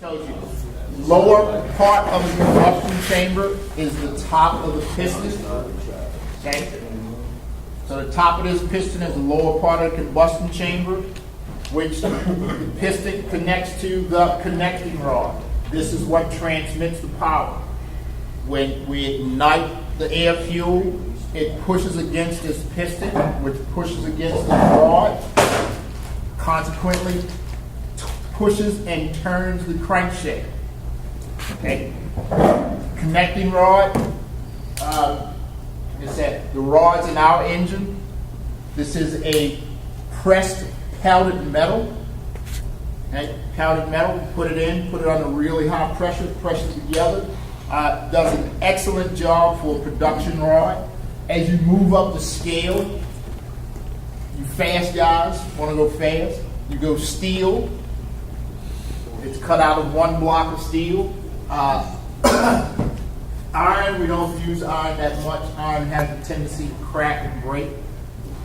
Told you, lower part of the combustion chamber is the top of the piston. Okay? So the top of this piston is the lower part of the combustion chamber, which the piston connects to the connecting rod. This is what transmits the power. When we ignite the air fuel, it pushes against this piston, which pushes against the rod, consequently pushes and turns the crankshaft. Okay? Connecting rod, is that the rod's in our engine. This is a pressed powdered metal. Okay? Powdered metal, put it under really high pressure, press it together. Does an excellent job for a production rod. As you move up the scale, you fast guys want to go fast, you go steel. It's cut out of one block of steel. Iron, we don't use iron that much. Iron has a tendency to crack and break.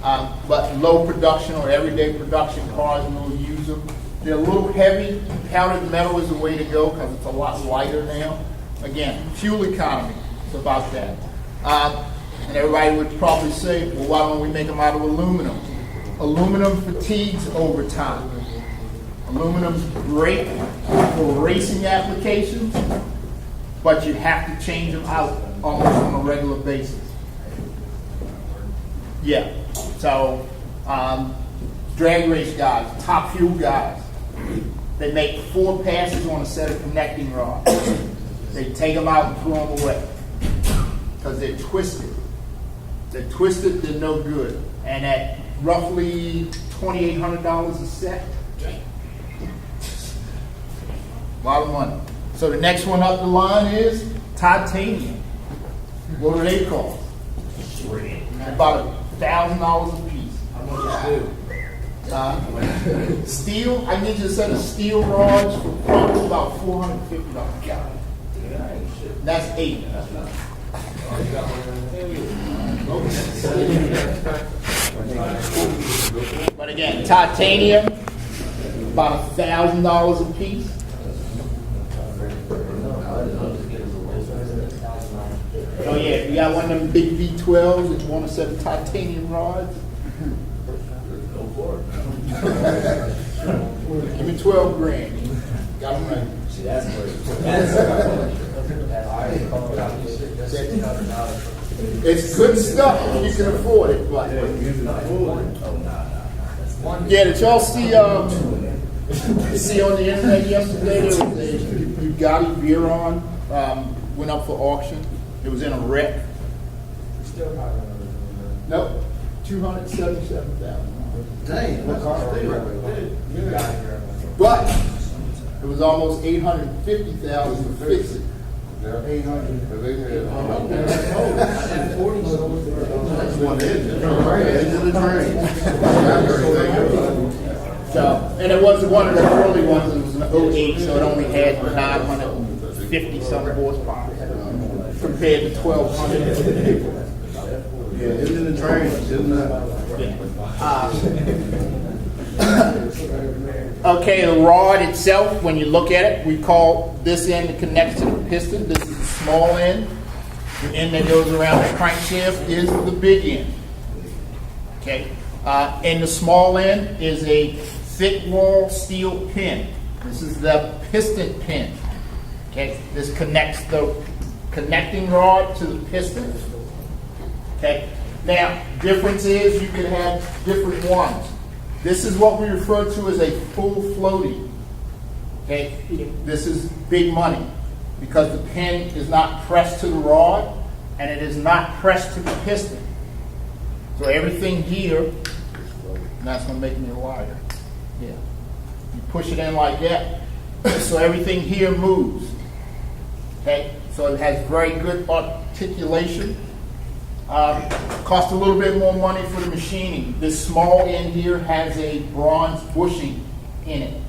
But low production or everyday production cars, we'll use them. They're a little heavy. Powdered metal is the way to go because it's a lot lighter now. Again, fuel economy, it's about that. And everybody would probably say, well, why don't we make them out of aluminum? Aluminum fatigues over time. Aluminum's great for racing applications, but you have to change them out almost on a regular basis. Yeah, so drag race guys, top fuel guys, they make 4 passes on a set of connecting rods. They take them out and throw them away because they're twisted. They're twisted, they're no good. And at roughly $2,800 a set, a lot of money. So the next one up the line is titanium. What do they cost? About $1,000 a piece. How much is Steel, I need you to set a steel rods for probably about $450. That's 8. But again, titanium, about $1,000 a piece. Oh yeah, if you got one of them big V12s and you want to set of titanium rods, Go for it. give me 12 grand. Got them ready. See, that's It's good stuff if you can afford it, but yeah, did y'all see on the internet yesterday there was a Bugatti Veyron went up for auction. It was in a wreck. Nope, $277,000. Dang, what cost they But it was almost $850,000 to fix it. So, and it wasn't one of the early ones. It was an '08, so it only had 950 some horsepower compared to 1,200. Yeah, it's in the train, isn't Okay, the rod itself, when you look at it, we call this end that connects to the piston. This is the small end. The end that goes around the crankshaft is the big end. Okay, and the small end is a thick wall steel pin. This is the piston pin. Okay, this connects the connecting rod to the piston. Okay, now difference is you can have different ones. This is what we refer to as a full floating. Okay, this is big money because the pin is not pressed to the rod and it is not pressed to the piston. So everything here, and that's going to make me a liar. Yeah, you push it in like that, so everything here moves. Okay, so it has very good articulation. Cost a little bit more money for the machining. This small end here has a bronze bushing in it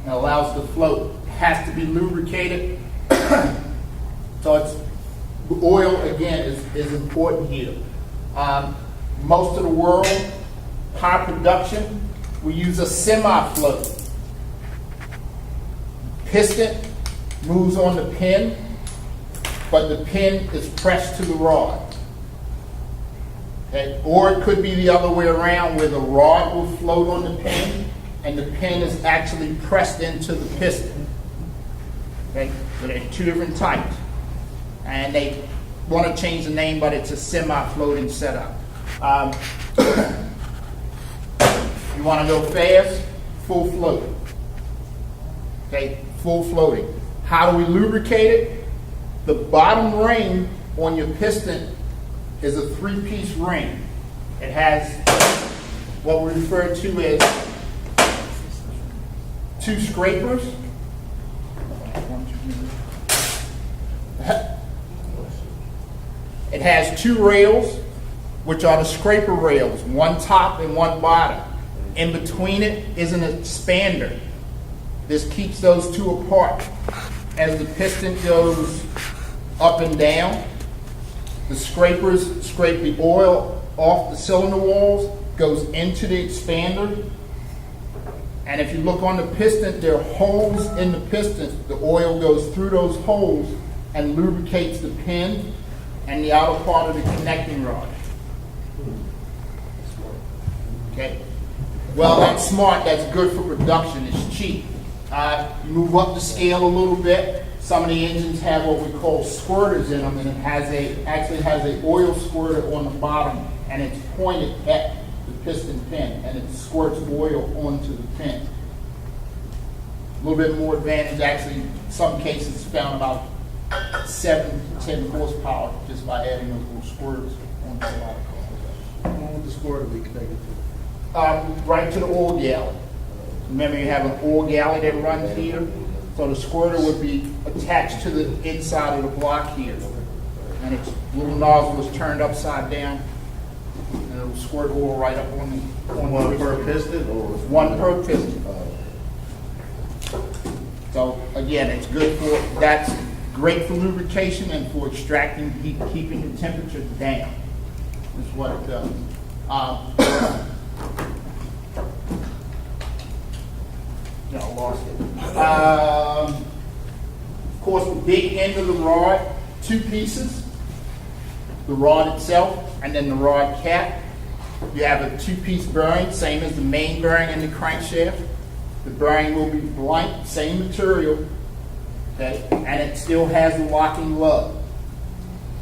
and allows it to float. It has to be lubricated. So it's oil again is important here. Most of the world, high production, we use a semi-float. piston moves on the pin, but the pin is pressed to the rod. Okay? Or it could be the other way around, where the rod will float on the pin and the pin is actually pressed into the piston. Okay? So there's two different types. And they want to change the name, but it's a semi-floating setup. You want to go fast? Full float. Okay, full floating. How do we lubricate it? The bottom ring on your piston is a 3-piece ring. It has what we refer to as 2 scrapers. It has 2 rails, which are the scraper rails, one top and one bottom. In between it is an expander. This keeps those two apart. As the piston goes up and down, the scrapers scrape the oil off the cylinder walls, goes into the expander. And if you look on the piston, there are holes in the piston. The oil goes through those holes and lubricates the pin and the outer part of the connecting rod. Okay. Well, that's smart. That's good for production. It's cheap. You move up the scale a little bit. Some of the engines have what we call squirters in them, and it actually has a oil squirter on the bottom, and it's pointed at the piston pin, and it squirts oil onto the pin. A little bit more advantage. Actually, in some cases, found about 7 to 10 horsepower just by adding those little squirters onto a lot of cars. What would the squirter be connected to? Right to the oil galley. Remember, you have an oil galley that runs here, so the squirter would be attached to the inside of the block here, and its little nozzle is turned upside down, and it'll squirt oil right up on the One per piston, or? One per piston. So again, it's good for, that's great for lubrication and for extracting heat, keeping the temperature down. Is what it does. No, I lost it. Of course, the big end of the rod, 2 pieces. The rod itself, and then the rod cap. You have a 2-piece bearing, same as the main bearing in the crankshaft. The bearing will be blank, same material, okay, and it still has the locking lug.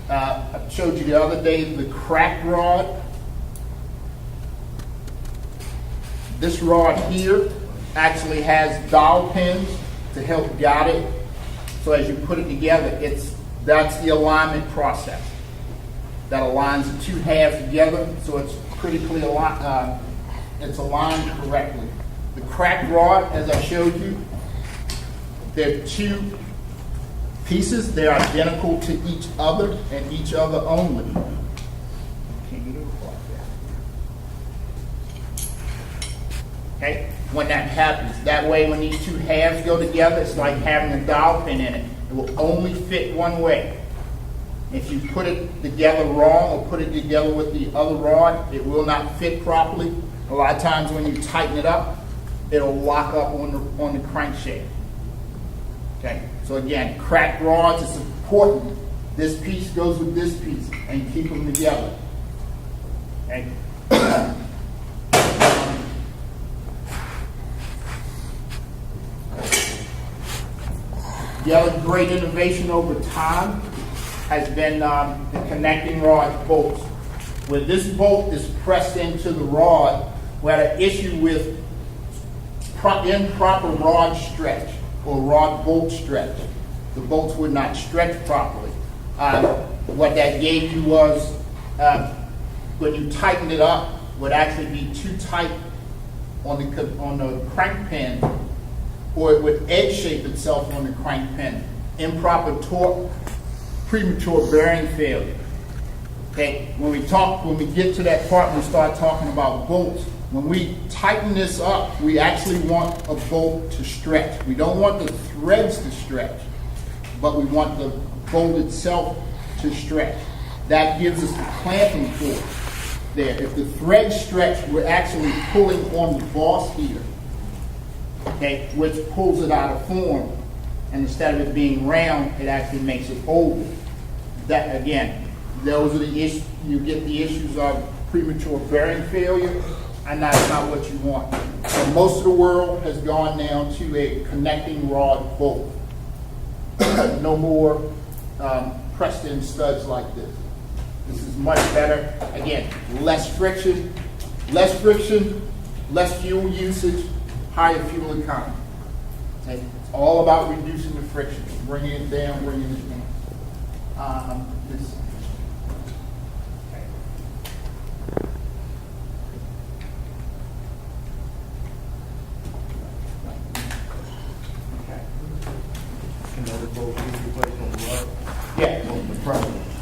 I showed you the other day the cracked rod. This rod here actually has dowel pins to help guide it. So as you put it together, that's the alignment process that aligns the 2 halves together, so it's critically aligned. It's aligned correctly. The cracked rod, as I showed you, they're 2 pieces. They're identical to each other and each other only. Can't get it like that. Okay, when that happens, that way when these 2 halves go together, it's like having a dowel pin in it. It will only fit one way. If you put it together wrong or put it together with the other rod, it will not fit properly. A lot of times when you tighten it up, it'll lock up on the crankshaft. Okay, so again, cracked rods is important. This piece goes with this piece and keep them together. Okay. The other great innovation over time has been the connecting rod bolts. Where this bolt is pressed into the rod, we had an issue with improper rod stretch or rod bolt stretch. The bolts would not stretch properly. What that gave you was, when you tighten it up, would actually be too tight on the crank pin, or it would edge shape itself on the crank pin. Improper torque, premature bearing failure. Okay, when we get to that part, we start talking about bolts. When we tighten this up, we actually want a bolt to stretch. We don't want the threads to stretch, but we want the bolt itself to stretch. That gives us the clamping force there. If the threads stretch, we're actually pulling on the boss here, okay, which pulls it out of form and instead of it being round, it actually makes it oval. That, again, those are the issues, you get the issues of premature bearing failure, and that's not what you want. So most of the world has gone now to a connecting rod bolt. No more pressed in studs like this. This is much better. Again, less friction, less fuel usage, higher fuel economy. Okay? It's all about reducing the friction, bringing it down, bringing it down. This